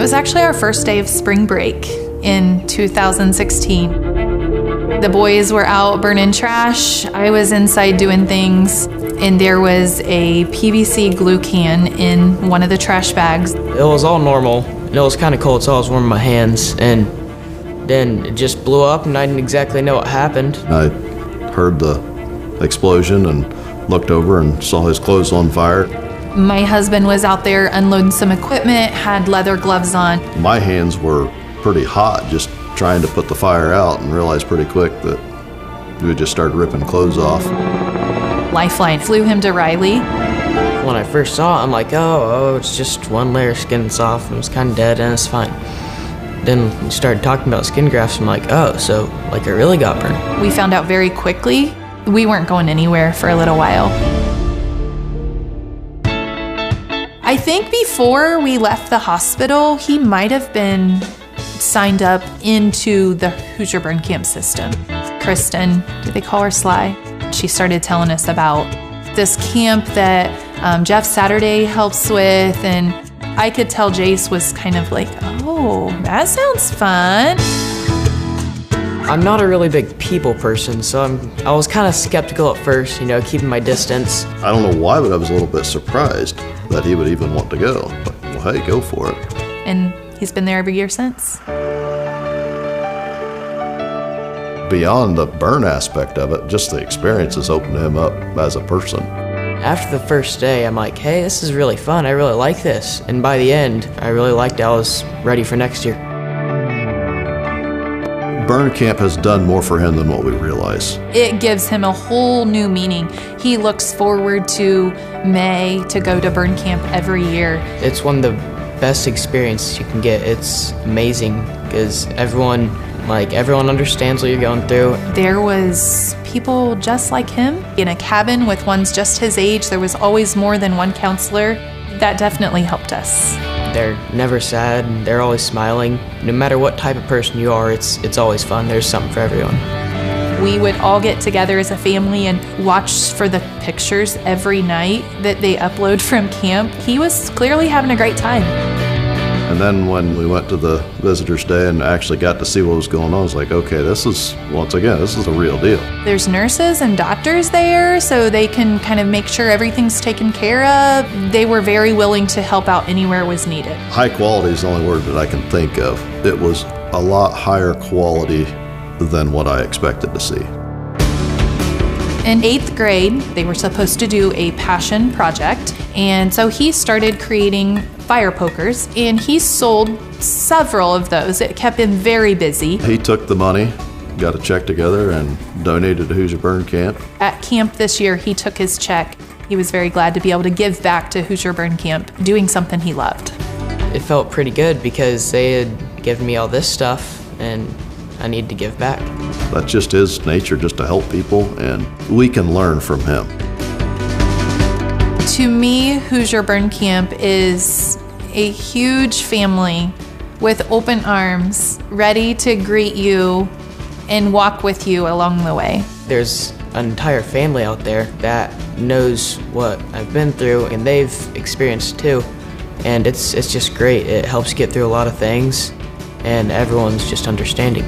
was actually our first day of spring break in 2016. The boys were out burning trash. I was inside doing things, and there was a PVC glue can in one of the trash bags. It was all normal, and it was kind of cold, so I was warming my hands, and then it just blew up, and I didn't exactly know what happened. I heard the explosion and looked over and saw his clothes on fire. My husband was out there unloading some equipment, had leather gloves on. My hands were pretty hot just trying to put the fire out, and realized pretty quick that we just started ripping clothes off. Lifeline flew him to Riley. When I first saw it, I'm like, oh, it's just one layer of skin that's off, and it's kind of dead, and it's fine. Then we started talking about skin grafts. I'm like, oh, so like it really got burned. We found out very quickly we weren't going anywhere for a little while. I think before we left the hospital, he might have been signed up into the Hoosier Burn Camp system. Kristen, do they call her Sly? She started telling us about this camp that Jeff Saturday helps with, and I could tell Jace was kind of like, oh, that sounds fun. I'm not a really big people person, so I was kind of skeptical at first, keeping my distance. I don't know why, but I was a little bit surprised that he would even want to go. But, well, hey, go for it. And he's been there every year since. Beyond the burn aspect of it, just the experience has opened him up as a person. After the first day, I'm like, hey, this is really fun. I really like this. And by the end, I really liked it. I was ready for next year. Burn camp has done more for him than what we realize. It gives him a whole new meaning. He looks forward to May to go to burn camp every year. It's one of the best experiences you can get. It's amazing because everyone understands what you're going through. There was people just like him in a cabin with ones just his age. There was always more than one counselor. That definitely helped us. They're never sad. They're always smiling. No matter what type of person you are, it's always fun. There's something for everyone. We would all get together as a family and watch for the pictures every night that they upload from camp. He was clearly having a great time. And then when we went to the Visitors Day and actually got to see what was going on, I was like, okay, this is a real deal. There's nurses and doctors there, so they can kind of make sure everything's taken care of. They were very willing to help out anywhere it was needed. High quality is the only word that I can think of. It was a lot higher quality than what I expected to see. In 8th grade, they were supposed to do a passion project, and so he started creating fire pokers, and he sold several of those. It kept him very busy. He took the money, got a check together, and donated to Hoosier Burn Camp. At camp this year, he took his check. He was very glad to be able to give back to Hoosier Burn Camp, doing something he loved. It felt pretty good because they had given me all this stuff, and I need to give back. That's just his nature, just to help people, and we can learn from him. To me, Hoosier Burn Camp is a huge family with open arms, ready to greet you and walk with you along the way. There's an entire family out there that knows what I've been through, and they've experienced too. And it's just great. It helps get through a lot of things, and everyone's just understanding.